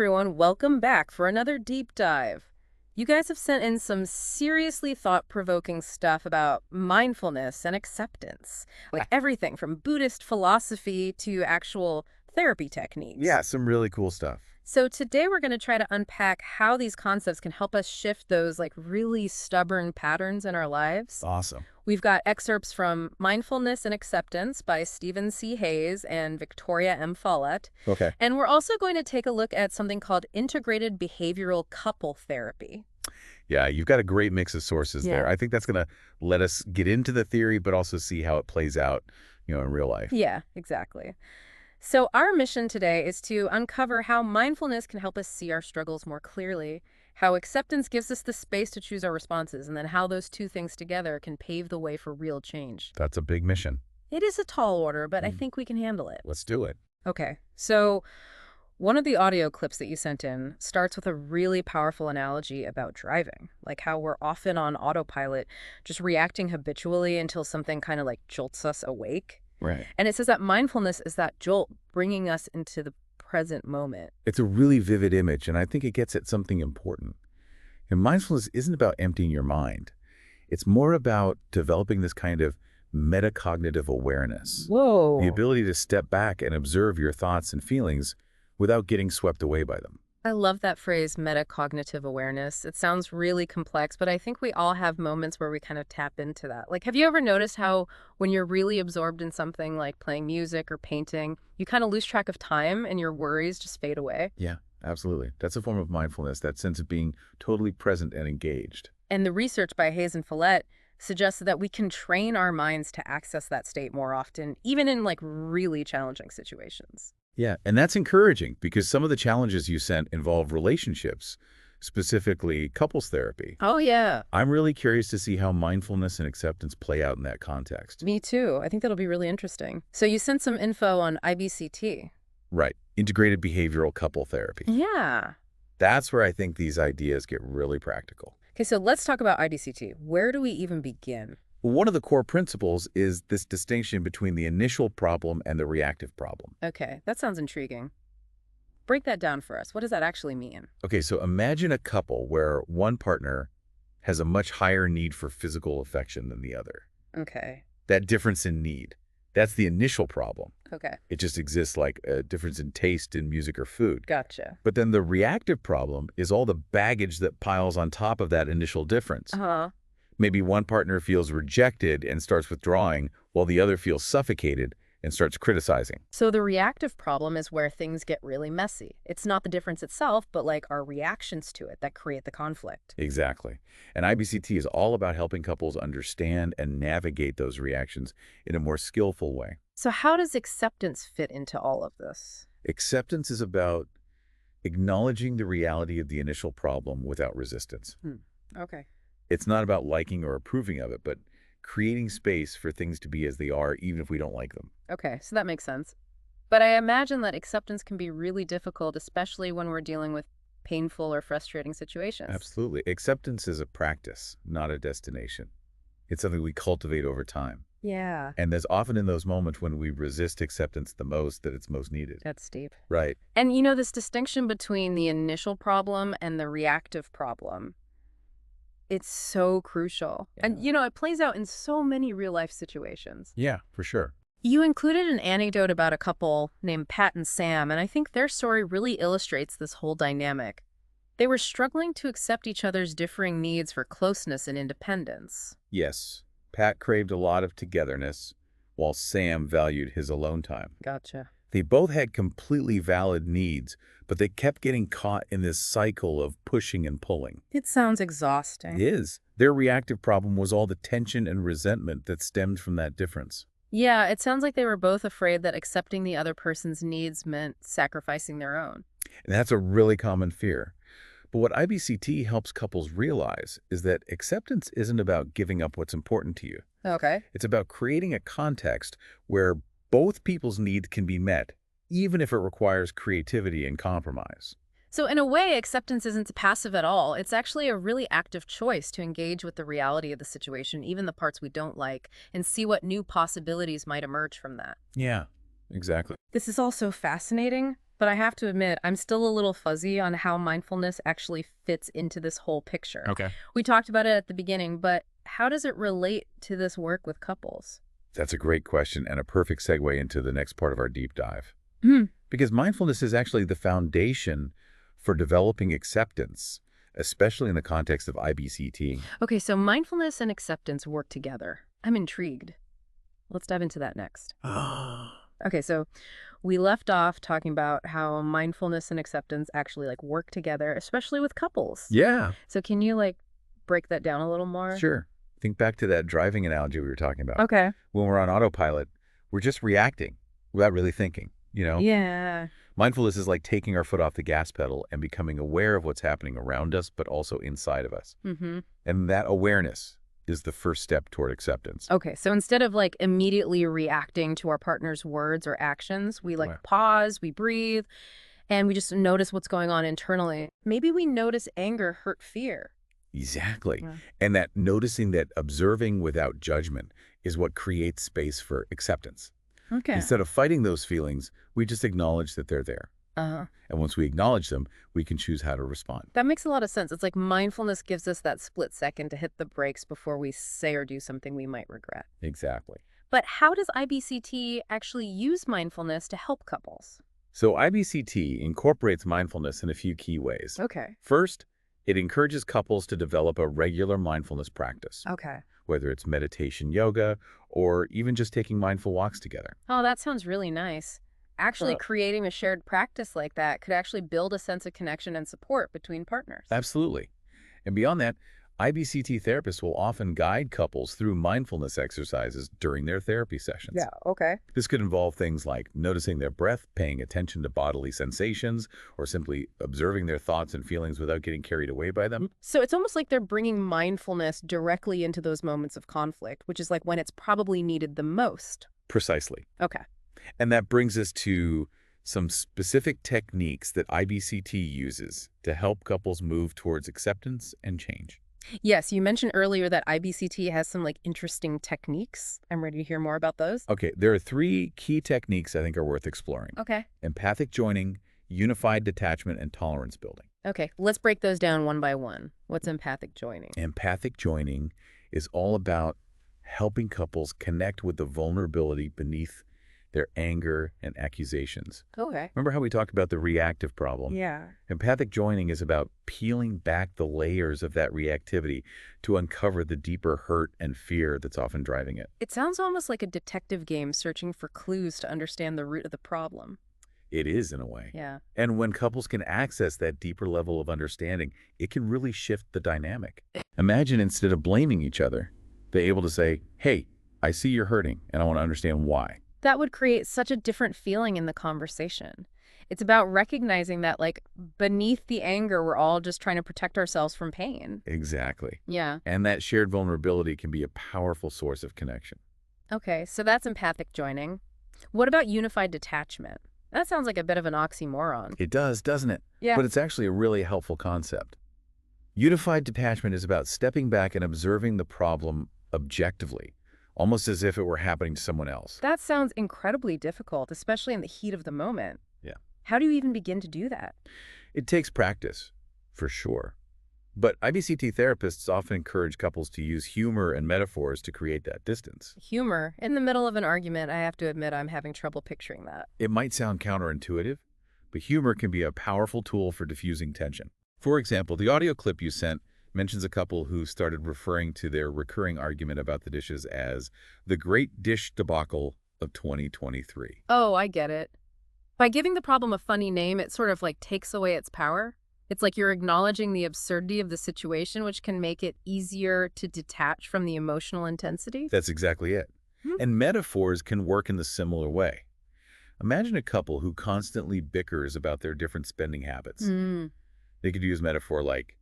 everyone, welcome back for another deep dive. You guys have sent in some seriously thought-provoking stuff about mindfulness and acceptance, like everything from Buddhist philosophy to actual therapy techniques. Yeah, some really cool stuff. So today we're going to try to unpack how these concepts can help us shift those really stubborn patterns in our lives. Awesome. We've got excerpts from Mindfulness and Acceptance by Stephen C. Hayes and Victoria M. Follett. Okay. And we're also going to take a look at something called integrated behavioral couple therapy. Yeah, you've got a great mix of sources there. I think that's going to let us get into the theory, but also see how it plays out, in real life. Yeah, exactly. So our mission today is to uncover how mindfulness can help us see our struggles more clearly, how acceptance gives us the space to choose our responses, and then how those two things together can pave the way for real change. That's a big mission. It is a tall order, but I think we can handle it. Let's do it. Okay, so one of the audio clips that you sent in starts with a really powerful analogy about driving, like how we're often on autopilot, just reacting habitually until something kind of jolts us awake. Right. And it says that mindfulness is that jolt bringing us into the present moment. It's a really vivid image, and I think it gets at something important. And mindfulness isn't about emptying your mind. It's more about developing this kind of metacognitive awareness. Whoa. The ability to step back and observe your thoughts and feelings without getting swept away by them. I love that phrase, metacognitive awareness. It sounds really complex, but I think we all have moments where we kind of tap into that. Have you ever noticed how when you're really absorbed in something like playing music or painting, you kind of lose track of time and your worries just fade away? Yeah, absolutely. That's a form of mindfulness, that sense of being totally present and engaged. And the research by Hayes and Follett suggests that we can train our minds to access that state more often, even in really challenging situations. Yeah, and that's encouraging because some of the challenges you sent involve relationships, specifically couples therapy. Oh, yeah. I'm really curious to see how mindfulness and acceptance play out in that context. Me too. I think that'll be really interesting. So you sent some info on IBCT. Right, integrated behavioral couple therapy. Yeah. That's where I think these ideas get really practical. Okay, so let's talk about IBCT. Where do we even begin? One of the core principles is this distinction between the initial problem and the reactive problem. Okay, that sounds intriguing. Break that down for us. What does that actually mean? Okay, so imagine a couple where one partner has a much higher need for physical affection than the other. Okay. That difference in need, that's the initial problem. Okay. It just exists like a difference in taste in music or food. Gotcha. But then the reactive problem is all the baggage that piles on top of that initial difference. Uh-huh. Maybe one partner feels rejected and starts withdrawing, while the other feels suffocated and starts criticizing. So the reactive problem is where things get really messy. It's not the difference itself, but our reactions to it that create the conflict. Exactly. And IBCT is all about helping couples understand and navigate those reactions in a more skillful way. So how does acceptance fit into all of this? Acceptance is about acknowledging the reality of the initial problem without resistance. Okay. It's not about liking or approving of it, but creating space for things to be as they are, even if we don't like them. Okay, so that makes sense. But I imagine that acceptance can be really difficult, especially when we're dealing with painful or frustrating situations. Absolutely. Acceptance is a practice, not a destination. It's something we cultivate over time. Yeah. And there's often in those moments when we resist acceptance the most that it's most needed. That's deep. Right. And this distinction between the initial problem and the reactive problem, it's so crucial. Yeah. And, it plays out in so many real-life situations. Yeah, for sure. You included an anecdote about a couple named Pat and Sam, and I think their story really illustrates this whole dynamic. They were struggling to accept each other's differing needs for closeness and independence. Yes. Pat craved a lot of togetherness, while Sam valued his alone time. Gotcha. They both had completely valid needs, but they kept getting caught in this cycle of pushing and pulling. It sounds exhausting. It is. Their reactive problem was all the tension and resentment that stemmed from that difference. Yeah, it sounds like they were both afraid that accepting the other person's needs meant sacrificing their own. And that's a really common fear. But what IBCT helps couples realize is that acceptance isn't about giving up what's important to you. Okay. It's about creating a context where both people's needs can be met, even if it requires creativity and compromise. So in a way, acceptance isn't passive at all. It's actually a really active choice to engage with the reality of the situation, even the parts we don't like, and see what new possibilities might emerge from that. Yeah, exactly. This is all so fascinating. But I have to admit, I'm still a little fuzzy on how mindfulness actually fits into this whole picture. Okay. We talked about it at the beginning, but how does it relate to this work with couples? That's a great question and a perfect segue into the next part of our deep dive. Hmm. Because mindfulness is actually the foundation for developing acceptance, especially in the context of IBCT. Okay, so mindfulness and acceptance work together. I'm intrigued. Let's dive into that next. Okay, so we left off talking about how mindfulness and acceptance actually work together, especially with couples. Yeah, So can you break that down a little more? sure. Think back to that driving analogy we were talking about. Okay. When we're on autopilot, we're just reacting without really thinking. Yeah. Mindfulness is like taking our foot off the gas pedal and becoming aware of what's happening around us, but also inside of us. Mm-hmm. And that awareness is the first step toward acceptance. Okay, so instead of immediately reacting to our partner's words or actions, we Right. pause, we breathe, and we just notice what's going on internally. Maybe we notice anger, hurt, fear. Exactly. Yeah. And that noticing, that observing without judgment is what creates space for acceptance. Okay. Instead of fighting those feelings, we just acknowledge that they're there. Uh-huh. And once we acknowledge them, we can choose how to respond. That makes a lot of sense. It's like mindfulness gives us that split second to hit the brakes before we say or do something we might regret. Exactly. But how does IBCT actually use mindfulness to help couples? So IBCT incorporates mindfulness in a few key ways. Okay. First, it encourages couples to develop a regular mindfulness practice, Okay. whether it's meditation, yoga, or even just taking mindful walks together. Oh, that sounds really nice. Actually, Uh, creating a shared practice like that could actually build a sense of connection and support between partners. Absolutely. And beyond that, IBCT therapists will often guide couples through mindfulness exercises during their therapy sessions. Yeah, okay. This could involve things like noticing their breath, paying attention to bodily sensations, or simply observing their thoughts and feelings without getting carried away by them. So it's almost like they're bringing mindfulness directly into those moments of conflict, which is when it's probably needed the most. Precisely. Okay. And that brings us to some specific techniques that IBCT uses to help couples move towards acceptance and change. Yes, you mentioned earlier that IBCT has some interesting techniques. I'm ready to hear more about those. Okay, there are 3 key techniques I think are worth exploring. Okay. Empathic joining, unified detachment, and tolerance building. Okay, let's break those down one by one. What's empathic joining? Empathic joining is all about helping couples connect with the vulnerability beneath their anger and accusations. Okay. Remember how we talked about the reactive problem? Yeah. Empathic joining is about peeling back the layers of that reactivity to uncover the deeper hurt and fear that's often driving it. It sounds almost like a detective game searching for clues to understand the root of the problem. It is, in a way. Yeah. And when couples can access that deeper level of understanding, it can really shift the dynamic. Imagine instead of blaming each other, they're able to say, hey, I see you're hurting, and I want to understand why. That would create such a different feeling in the conversation. It's about recognizing that, beneath the anger, we're all just trying to protect ourselves from pain. Exactly. Yeah. And that shared vulnerability can be a powerful source of connection. Okay, so that's empathic joining. What about unified detachment? That sounds like a bit of an oxymoron. It does, doesn't it? Yeah. But it's actually a really helpful concept. Unified detachment is about stepping back and observing the problem objectively, almost as if it were happening to someone else. That sounds incredibly difficult, especially in the heat of the moment. Yeah. How do you even begin to do that? It takes practice, for sure. But IBCT therapists often encourage couples to use humor and metaphors to create that distance. Humor. In the middle of an argument, I have to admit I'm having trouble picturing that. It might sound counterintuitive, but humor can be a powerful tool for diffusing tension. For example, the audio clip you sent mentions a couple who started referring to their recurring argument about the dishes as the great dish debacle of 2023. Oh, I get it. By giving the problem a funny name, it sort of takes away its power. It's like you're acknowledging the absurdity of the situation, which can make it easier to detach from the emotional intensity. That's exactly it. Hmm. And metaphors can work in the similar way. Imagine a couple who constantly bickers about their different spending habits. Mm, They could use metaphor like,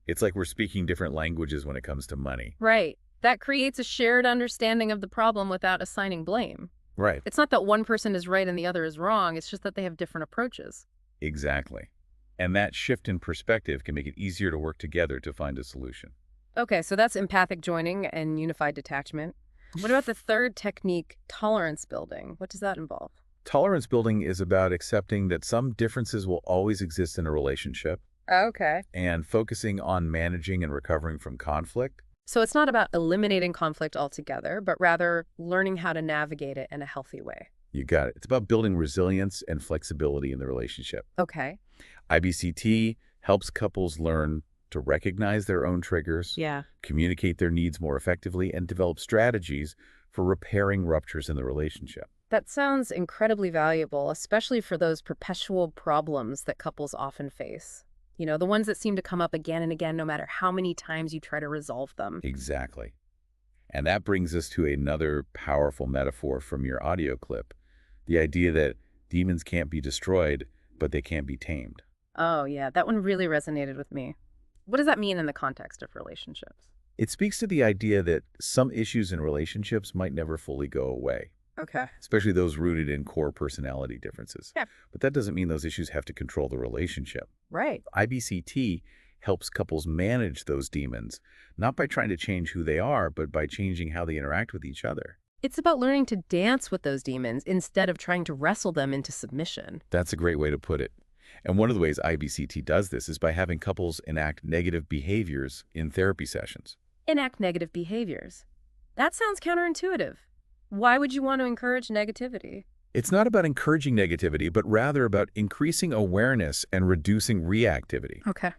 it's like we're speaking different languages when it comes to money. right. That creates a shared understanding of the problem without assigning blame. Right. It's not that one person is right and the other is wrong. It's just that they have different approaches. Exactly. And that shift in perspective can make it easier to work together to find a solution. Okay, so that's empathic joining and unified detachment. What about the third technique, tolerance building? What does that involve? Tolerance building is about accepting that some differences will always exist in a relationship Okay. and focusing on managing and recovering from conflict. So it's not about eliminating conflict altogether, but rather learning how to navigate it in a healthy way. You got it. It's about building resilience and flexibility in the relationship. Okay. IBCT helps couples learn to recognize their own triggers, Yeah. communicate their needs more effectively, and develop strategies for repairing ruptures in the relationship. That sounds incredibly valuable, especially for those perpetual problems that couples often face. The ones that seem to come up again and again, no matter how many times you try to resolve them. Exactly. And that brings us to another powerful metaphor from your audio clip, the idea that demons can't be destroyed, but they can be tamed. Oh, yeah, that one really resonated with me. What does that mean in the context of relationships? It speaks to the idea that some issues in relationships might never fully go away, Okay. especially those rooted in core personality differences. Yeah. But that doesn't mean those issues have to control the relationship. Right. IBCT helps couples manage those demons, not by trying to change who they are, but by changing how they interact with each other. It's about learning to dance with those demons instead of trying to wrestle them into submission. That's a great way to put it. And one of the ways IBCT does this is by having couples enact negative behaviors in therapy sessions. Enact negative behaviors. That sounds counterintuitive. Why would you want to encourage negativity? It's not about encouraging negativity, but rather about increasing awareness and reducing reactivity. Okay.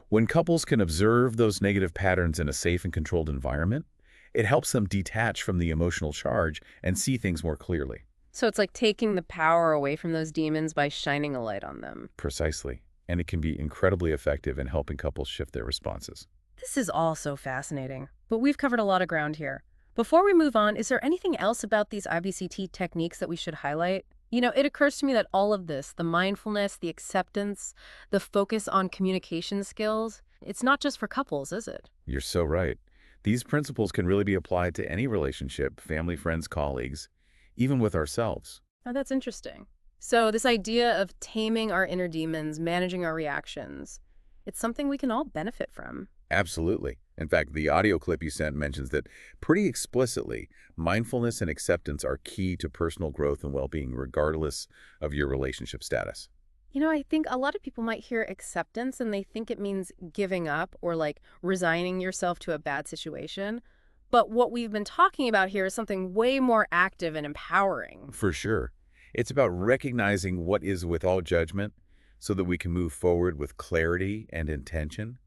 When couples can observe those negative patterns in a safe and controlled environment, it helps them detach from the emotional charge and see things more clearly. So it's like taking the power away from those demons by shining a light on them. Precisely. And it can be incredibly effective in helping couples shift their responses. This is all so fascinating, but we've covered a lot of ground here. Before we move on, is there anything else about these IBCT techniques that we should highlight? It occurs to me that all of this, the mindfulness, the acceptance, the focus on communication skills, it's not just for couples, is it? You're so right. These principles can really be applied to any relationship, family, friends, colleagues, even with ourselves. Oh, that's interesting. So this idea of taming our inner demons, managing our reactions, it's something we can all benefit from. Absolutely. In fact, the audio clip you sent mentions that pretty explicitly, mindfulness and acceptance are key to personal growth and well-being, regardless of your relationship status. I think a lot of people might hear acceptance and they think it means giving up or like resigning yourself to a bad situation. But what we've been talking about here is something way more active and empowering. For sure. It's about recognizing what is without judgment so that we can move forward with clarity and intention.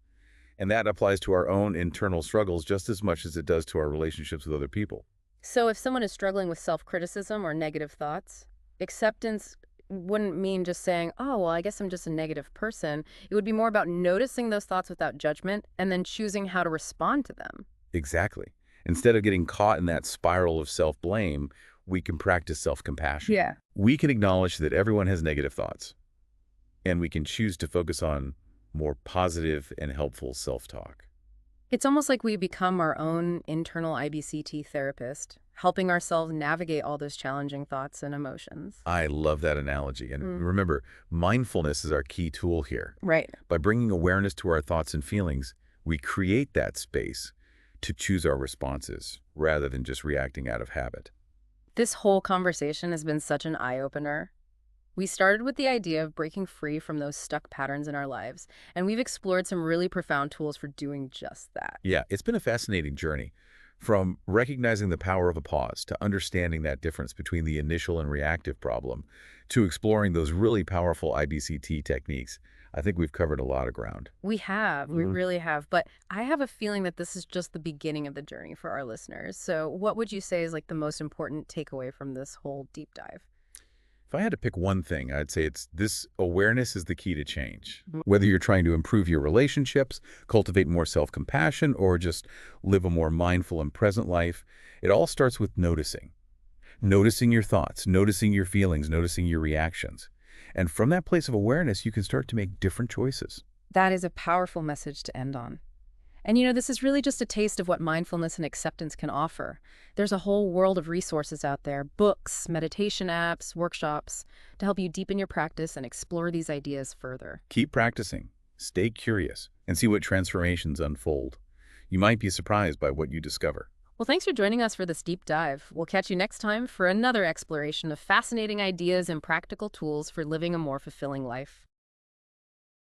And that applies to our own internal struggles just as much as it does to our relationships with other people. So if someone is struggling with self-criticism or negative thoughts, acceptance wouldn't mean just saying, oh, well, I guess I'm just a negative person. It would be more about noticing those thoughts without judgment and then choosing how to respond to them. Exactly. Instead of getting caught in that spiral of self-blame, we can practice self-compassion. Yeah. We can acknowledge that everyone has negative thoughts, and we can choose to focus on more positive and helpful self-talk. It's almost like we become our own internal IBCT therapist, helping ourselves navigate all those challenging thoughts and emotions. I love that analogy. And remember, mindfulness is our key tool here. Right. By bringing awareness to our thoughts and feelings, we create that space to choose our responses rather than just reacting out of habit. This whole conversation has been such an eye-opener. We started with the idea of breaking free from those stuck patterns in our lives, and we've explored some really profound tools for doing just that. Yeah, it's been a fascinating journey. From recognizing the power of a pause to understanding that difference between the initial and reactive problem to exploring those really powerful IBCT techniques. I think we've covered a lot of ground. We have, we really have, but I have a feeling that this is just the beginning of the journey for our listeners. So what would you say is like the most important takeaway from this whole deep dive? If I had to pick one thing, I'd say it's this: awareness is the key to change. Whether you're trying to improve your relationships, cultivate more self-compassion, or just live a more mindful and present life, it all starts with noticing. Noticing your thoughts, noticing your feelings, noticing your reactions. And from that place of awareness, you can start to make different choices. That is a powerful message to end on. And this is really just a taste of what mindfulness and acceptance can offer. There's a whole world of resources out there, books, meditation apps, workshops, to help you deepen your practice and explore these ideas further. Keep practicing, stay curious, and see what transformations unfold. You might be surprised by what you discover. Well, thanks for joining us for this deep dive. We'll catch you next time for another exploration of fascinating ideas and practical tools for living a more fulfilling life.